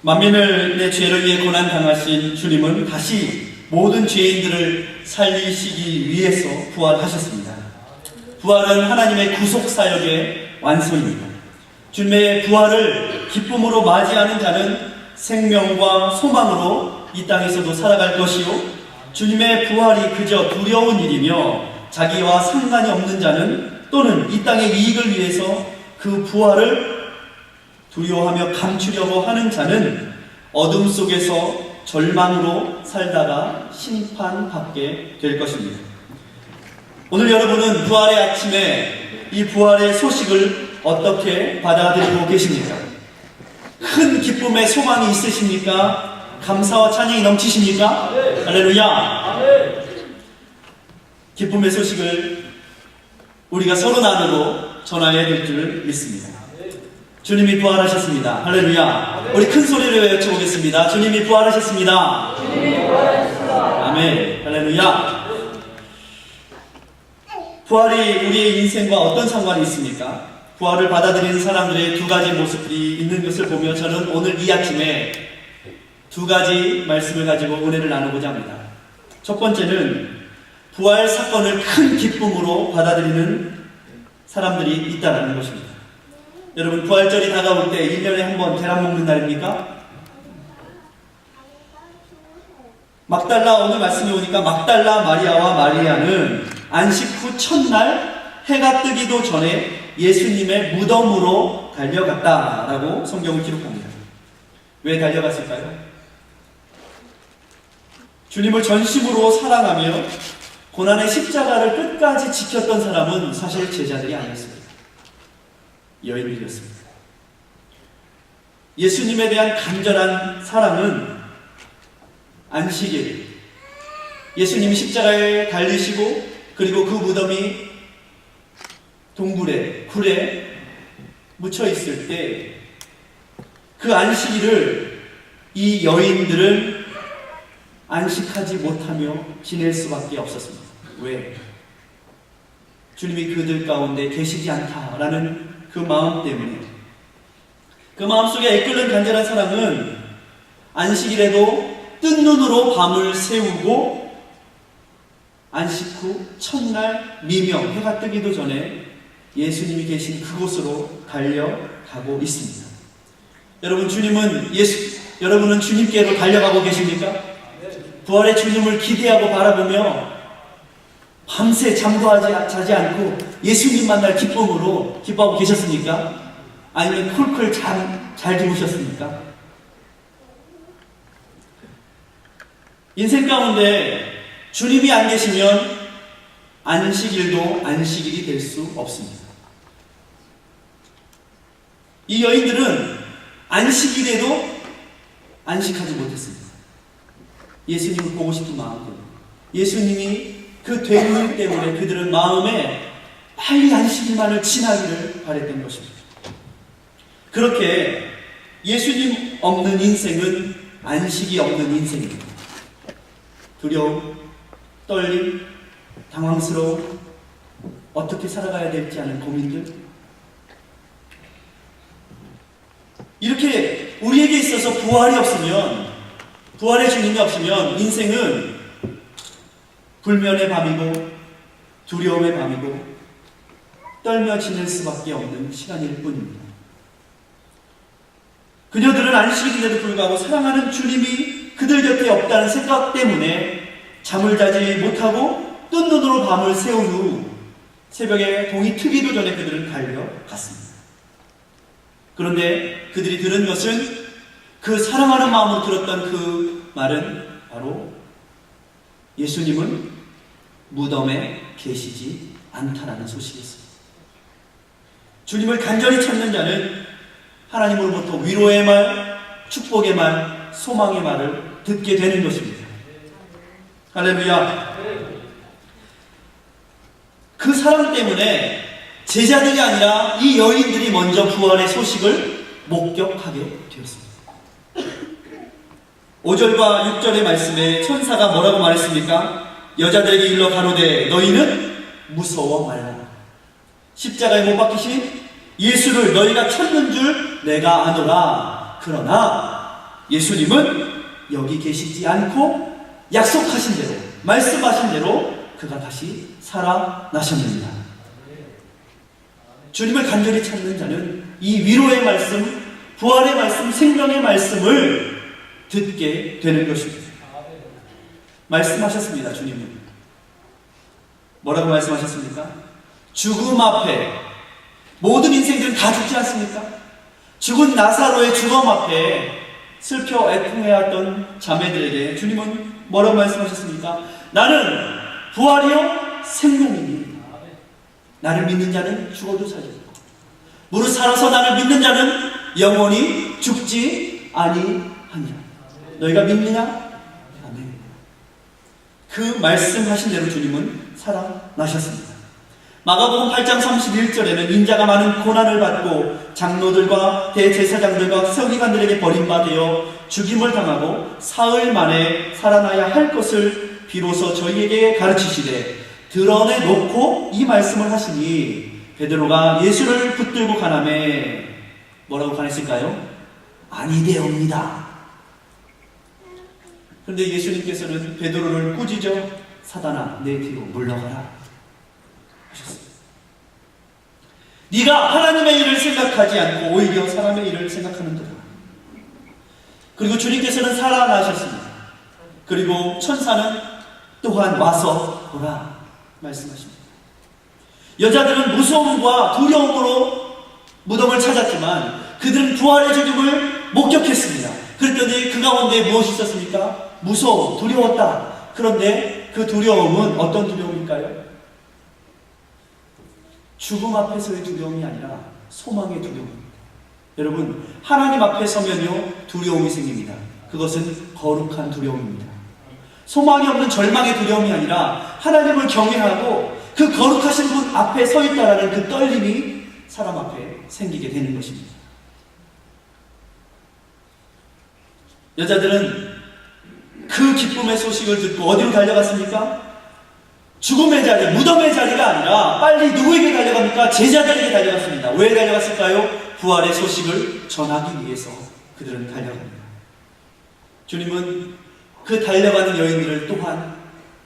만민을 내 죄를 위해 고난 당하신 주님은 다시 모든 죄인들을 살리시기 위해서 부활하셨습니다. 부활은 하나님의 구속 사역의 완성입니다. 주님의 부활을 기쁨으로 맞이하는 자는 생명과 소망으로 이 땅에서도 살아갈 것이요, 주님의 부활이 그저 두려운 일이며 자기와 상관이 없는 자는, 또는 이 땅의 이익을 위해서 그 부활을 두려워하며 감추려고 하는 자는 어둠 속에서 절망으로 살다가 심판받게 될 것입니다. 오늘 여러분은 부활의 아침에 이 부활의 소식을 어떻게 받아들이고 계십니까? 큰 기쁨의 소망이 있으십니까? 감사와 찬양이 넘치십니까? 네. 할렐루야! 네. 기쁨의 소식을 우리가 서로 나누고 전하여야 될 줄 믿습니다. 주님이 부활하셨습니다. 할렐루야! 우리 큰 소리로 외쳐보겠습니다. 주님이 부활하셨습니다. 주님이 부활하셨습니다. 아멘. 할렐루야! 부활이 우리의 인생과 어떤 상관이 있습니까? 부활을 받아들이는 사람들의 두 가지 모습이 있는 것을 보며 저는 오늘 이 아침에 두 가지 말씀을 가지고 은혜를 나누고자 합니다. 첫 번째는 부활 사건을 큰 기쁨으로 받아들이는 사람들이 있다는 것입니다. 여러분, 부활절이 다가올 때 1년에 한 번 계란 먹는 날입니까? 막달라, 오늘 말씀에 오니까 막달라 마리아와 마리아는 안식 후 첫날 해가 뜨기도 전에 예수님의 무덤으로 달려갔다라고 성경을 기록합니다. 왜 달려갔을까요? 주님을 전심으로 사랑하며 고난의 십자가를 끝까지 지켰던 사람은 사실 제자들이 아니었습니다. 여인들이었습니다. 예수님에 대한 간절한 사랑은 안식일, 예수님이 십자가에 달리시고 그리고 그 무덤이 동굴에, 굴에 묻혀 있을 때 그 안식일을 이 여인들은 안식하지 못하며 지낼 수밖에 없었습니다. 왜? 주님이 그들 가운데 계시지 않다라는 그 마음 때문에. 그 마음속에 이끌는 간절한 사랑은 안식일에도 뜬 눈으로 밤을 새우고 안식 후 첫날 미명, 해가 뜨기도 전에 예수님이 계신 그곳으로 달려가고 있습니다. 여러분은 주님께로 달려가고 계십니까? 부활의 주님을 기대하고 바라보며 밤새 잠도 자지 않고 예수님 만날 기쁨으로 기뻐하고 계셨습니까? 아니면 쿨쿨 잘 주무셨습니까? 인생 가운데 주님이 안 계시면 안식일도 안식일이 될 수 없습니다. 이 여인들은 안식일에도 안식하지 못했습니다. 예수님을 보고 싶은 마음 때문에, 예수님이 그 되는 때문에 그들은 마음에 빨리 안식일만을 지나기를 바랬던 것입니다. 그렇게 예수님 없는 인생은 안식이 없는 인생입니다. 두려움, 떨림, 당황스러움, 어떻게 살아가야 될지 아는 고민들, 이렇게 우리에게 있어서 부활이 없으면, 부활의 주님이 없으면 인생은 불면의 밤이고 두려움의 밤이고 떨며 지낼 수밖에 없는 시간일 뿐입니다. 그녀들은 안식일인데도 불구하고 사랑하는 주님이 그들 곁에 없다는 생각 때문에 잠을 자지 못하고 뜬 눈으로 밤을 새운 후 새벽에 동이 트기도 전에 그들은 달려갔습니다. 그런데 그들이 들은 것은, 그 사랑하는 마음으로 들었던 그 말은 바로 예수님은 무덤에 계시지 않다라는 소식이었습니다. 주님을 간절히 찾는 자는 하나님으로부터 위로의 말, 축복의 말, 소망의 말을 듣게 되는 것입니다. 할렐루야. 그 사랑 때문에 제자들이 아니라 이 여인들이 먼저 부활의 소식을 목격하게 되었습니다. 5절과 6절의 말씀에 천사가 뭐라고 말했습니까? 여자들에게 일러 가로되 너희는 무서워 말라. 십자가에 못 박히신 예수를 너희가 찾는 줄 내가 아노라. 그러나 예수님은 여기 계시지 않고 약속하신 대로, 말씀하신 대로 그가 다시 살아나셨습니다. 주님을 간절히 찾는 자는 이 위로의 말씀, 부활의 말씀, 생명의 말씀을 듣게 되는 것입니다. 말씀하셨습니다. 주님은 뭐라고 말씀하셨습니까? 죽음 앞에, 모든 인생들은 다 죽지 않습니까? 죽은 나사로의 죽음 앞에 슬퍼 애통해왔던 자매들에게 주님은 뭐라고 말씀하셨습니까? 나는 부활이요 생명이니 나를 믿는 자는 죽어도 살리고 무릇 살아서 나를 믿는 자는 영원히 죽지 아니하니라. 너희가 믿느냐? 아멘. 그 말씀하신 대로 주님은 살아나셨습니다. 마가복음 8장 31절에는 인자가 많은 고난을 받고 장로들과 대제사장들과 서기관들에게 버림받아 죽임을 당하고 사흘 만에 살아나야 할 것을 비로소 저희에게 가르치시되 드러내놓고 이 말씀을 하시니 베드로가 예수를 붙들고 가나매 뭐라고 가르쳤을까요? 아니되옵니다. 그런데 예수님께서는 베드로를 꾸짖어 사단아 내 뒤로 물러가라 하셨습니다. 네가 하나님의 일을 생각하지 않고 오히려 사람의 일을 생각하는도다. 그리고 주님께서는 살아나셨습니다. 그리고 천사는 또한 와서 보라 말씀하십니다. 여자들은 무서움과 두려움으로 무덤을 찾았지만 그들은 부활의 주님을 목격했습니다. 그랬더니 그 가운데 무엇이 있었습니까? 무서움, 두려웠다. 그런데 그 두려움은 어떤 두려움일까요? 죽음 앞에서의 두려움이 아니라 소망의 두려움입니다. 여러분, 하나님 앞에 서면요 두려움이 생깁니다. 그것은 거룩한 두려움입니다. 소망이 없는 절망의 두려움이 아니라 하나님을 경외하고 그 거룩하신 분 앞에 서 있다라는 그 떨림이 사람 앞에 생기게 되는 것입니다. 여자들은 그 기쁨의 소식을 듣고 어디로 달려갔습니까? 죽음의 자리, 무덤의 자리가 아니라 빨리 누구에게 달려갑니까? 제자들에게 달려갔습니다. 왜 달려갔을까요? 부활의 소식을 전하기 위해서 그들은 달려갑니다. 주님은 그 달려가는 여인들을 또한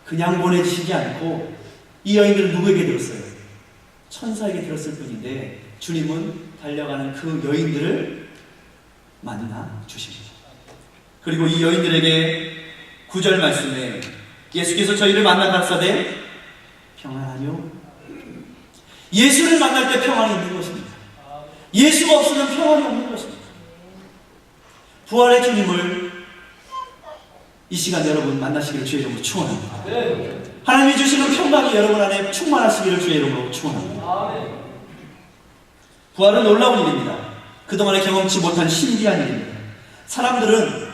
그냥 보내주시지 않고 이 여인들은 누구에게 들었어요? 천사에게 들었을 뿐인데 주님은 달려가는 그 여인들을 만나 주십니다. 그리고 이 여인들에게 9절 말씀에 예수께서 저희를 만나 가라사대 평안하뇨? 예수를 만날 때 평안이 있는 것입니다. 예수가 없으면 평안이 없는 것입니다. 부활의 주님을 이 시간 여러분 만나시기를 주의 이름으로 축원합니다. 하나님이 주시는 평강이 여러분 안에 충만하시기를 주의 이름으로 축원합니다. 부활은 놀라운 일입니다. 그동안에 경험치 못한 신비한 일입니다. 사람들은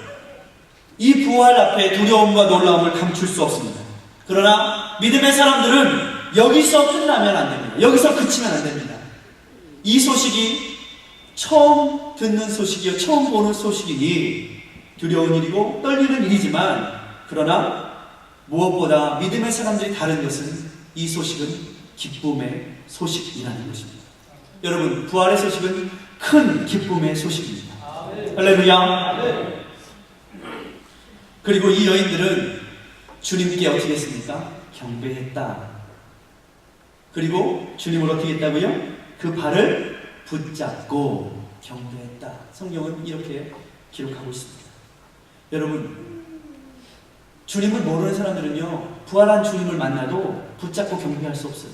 이 부활 앞에 두려움과 놀라움을 감출 수 없습니다. 그러나 믿음의 사람들은 여기서 끝나면 안 됩니다. 여기서 그치면 안 됩니다. 이 소식이 처음 듣는 소식이요 처음 보는 소식이니 두려운 일이고 떨리는 일이지만 그러나 무엇보다 믿음의 사람들이 다른 것은 이 소식은 기쁨의 소식이라는 것입니다. 여러분, 부활의 소식은 큰 기쁨의 소식입니다. 할렐루야. 그리고 이 여인들은 주님께 어떻게 했습니까? 경배했다. 그리고 주님을 어떻게 했다고요? 그 발을 붙잡고 경배했다. 성경은 이렇게 기록하고 있습니다. 여러분, 주님을 모르는 사람들은요 부활한 주님을 만나도 붙잡고 경배할 수 없어요.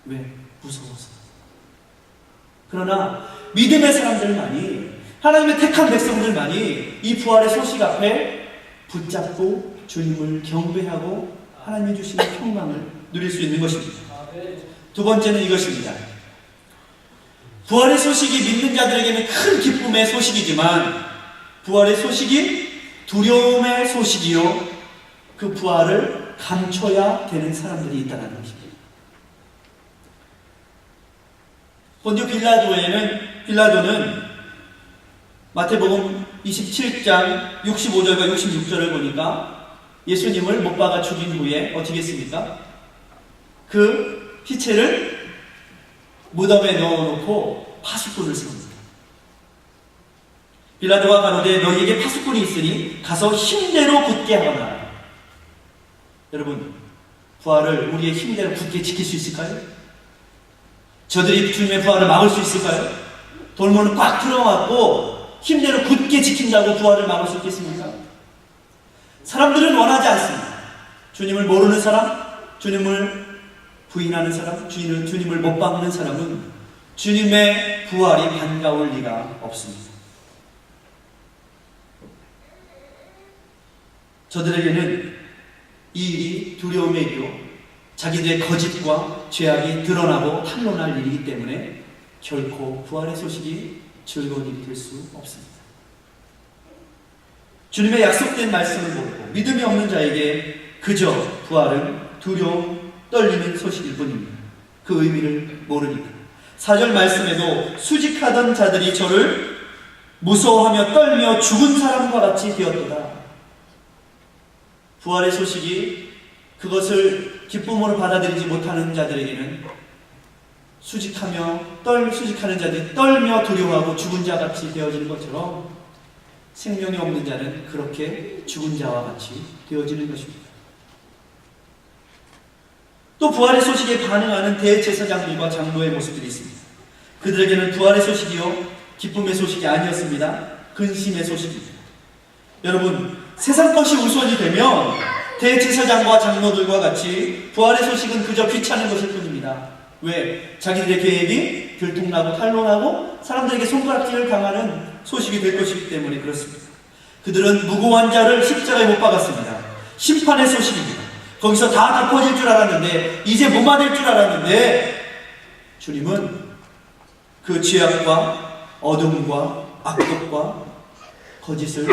왜? 무서워서. 그러나 믿음의 사람들만이, 하나님의 택한 백성들만이 이 부활의 소식 앞에 붙잡고 주님을 경배하고 하나님이 주시는 평강을 누릴 수 있는 것입니다. 두 번째는 이것입니다. 부활의 소식이 믿는 자들에게는 큰 기쁨의 소식이지만 부활의 소식이 두려움의 소식이요 그 부활을 감춰야 되는 사람들이 있다는 것입니다. 본디오 빌라도는 마태복음 27장 65절과 66절을 보니까 예수님을 못 박아 죽인 후에 어떻게 했습니까? 그 시체를 무덤에 넣어놓고 파수꾼을 세웁니다. 빌라도가 가로되 너희에게 파수꾼이 있으니 가서 힘대로 굳게 하거나. 여러분, 부활을 우리의 힘대로 굳게 지킬 수 있을까요? 저들이 주님의 부활을 막을 수 있을까요? 돌문을 꽉 틀어막고 힘대로 굳게 지킨다고 부활을 막을 수 있겠습니까? 사람들은 원하지 않습니다. 주님을 모르는 사람, 주님을 부인하는 사람, 주님을 못 받는 사람은 주님의 부활이 반가울 리가 없습니다. 저들에게는 이 일이 두려움의 일이요 자기들의 거짓과 죄악이 드러나고 탄로날 일이기 때문에 결코 부활의 소식이 즐거운 일이 될 수 없습니다. 주님의 약속된 말씀을 모르고 믿음이 없는 자에게 그저 부활은 두려움, 떨리는 소식일 뿐입니다. 그 의미를 모르니까. 4절 말씀에도 수직하던 자들이 저를 무서워하며 떨며 죽은 사람과 같이 되었도다. 부활의 소식이 그것을 기쁨으로 받아들이지 못하는 자들에게는 수직하는 자들이 떨며 두려워하고 죽은 자 같이 되어지는 것처럼 생명이 없는 자는 그렇게 죽은 자와 같이 되어지는 것입니다. 또 부활의 소식에 반응하는 대제사장들과 장로의 모습들이 있습니다. 그들에게는 부활의 소식이요 기쁨의 소식이 아니었습니다. 근심의 소식입니다. 여러분, 세상 것이 우선이 되면 대제사장과 장로들과 같이 부활의 소식은 그저 귀찮은 것일 뿐입니다. 왜? 자기들의 계획이 들통나고 탄로나고 사람들에게 손가락질을 당하는 소식이 될 것이기 때문에 그렇습니다. 그들은 무고한 자를 십자가에 못 박았습니다. 심판의 소식입니다. 거기서 다 덮어질 줄 알았는데, 이제 무마될 줄 알았는데, 주님은 그 죄악과 어둠과 악독과 거짓을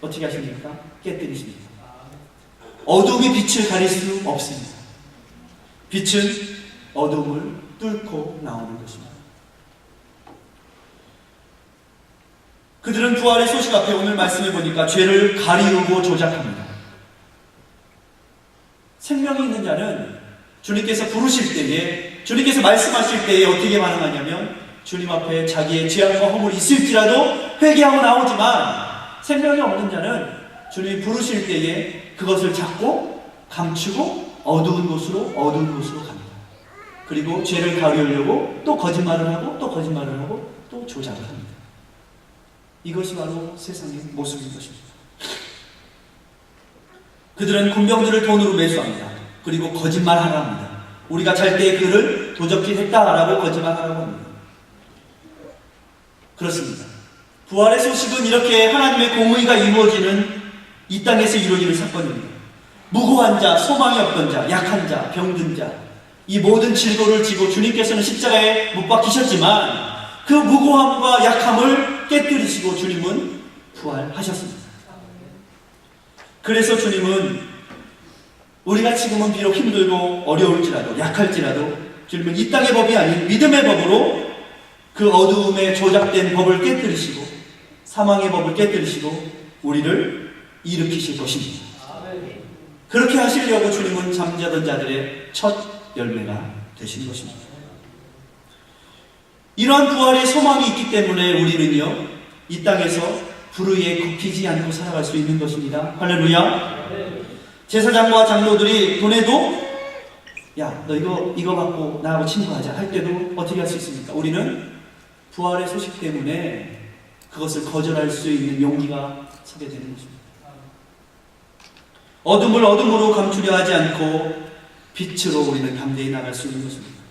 어떻게 하십니까? 깨뜨리십니다. 어둠이 빛을 가릴 수 없습니다. 빛은 어둠을 뚫고 나오는 것입니다. 그들은 부활의 소식 앞에 오늘 말씀해 보니까 죄를 가리우고 조작합니다. 생명이 있는 자는 주님께서 부르실 때에, 주님께서 말씀하실 때에 어떻게 반응하냐면 주님 앞에 자기의 죄악과 허물이 있을지라도 회개하고 나오지만, 생명이 없는 자는 주님이 부르실 때에 그것을 잡고 감추고 어두운 곳으로 갑니다. 그리고 죄를 가리우려고 또 거짓말을 하고 또 거짓말을 하고 또 조작을 합니다. 이것이 바로 세상의 모습인 것입니다. 그들은 군병들을 돈으로 매수합니다. 그리고 거짓말하라 합니다. 우리가 잘 때 그를 도적질 했다라고 거짓말하라고 합니다. 그렇습니다. 부활의 소식은 이렇게 하나님의 공의가 이루어지는 이 땅에서 이루어지는 사건입니다. 무고한 자, 소망이 없던 자, 약한 자, 병든 자, 이 모든 질고를 지고 주님께서는 십자가에 못 박히셨지만 그 무고함과 약함을 깨뜨리시고 주님은 부활하셨습니다. 그래서 주님은 우리가 지금은 비록 힘들고 어려울지라도 약할지라도 주님은 이 땅의 법이 아닌 믿음의 법으로 그 어두움에 조작된 법을 깨뜨리시고 사망의 법을 깨뜨리시고 우리를 일으키실 것입니다. 그렇게 하시려고 주님은 잠자던 자들의 첫 열매가 되신 것입니다. 이러한 부활의 소망이 있기 때문에 우리는요, 이 땅에서 불의에 굽히지 않고 살아갈 수 있는 것입니다. 할렐루야. 제사장과 장로들이 돈에도 야, 너 이거 갖고 나하고 친구하자 할 때도 어떻게 할 수 있습니까? 우리는 부활의 소식 때문에 그것을 거절할 수 있는 용기가 서게 되는 것입니다. 어둠을 어둠으로 감추려 하지 않고 빛으로 우리는 담대히 나갈 수 있는 것입니다.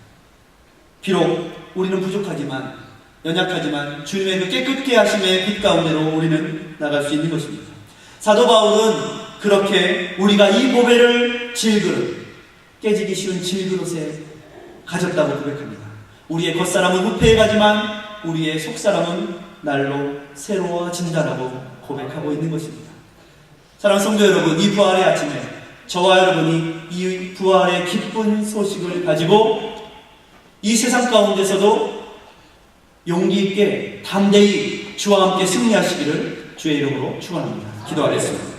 비록 우리는 부족하지만, 연약하지만 주님의 그 깨끗게 하심의 빛 가운데로 우리는 나갈 수 있는 것입니다. 사도 바울은 그렇게 우리가 이 보배를 질그릇, 깨지기 쉬운 질그릇에 가졌다고 고백합니다. 우리의 겉사람은 후패해가지만 우리의 속사람은 날로 새로워진다라고 고백하고 있는 것입니다. 사랑하는 성도 여러분, 이 부활의 아침에 저와 여러분이 이 부활의 기쁜 소식을 가지고 이 세상 가운데서도 용기 있게 담대히 주와 함께 승리하시기를 주의 이름으로 축원합니다. 기도하겠습니다.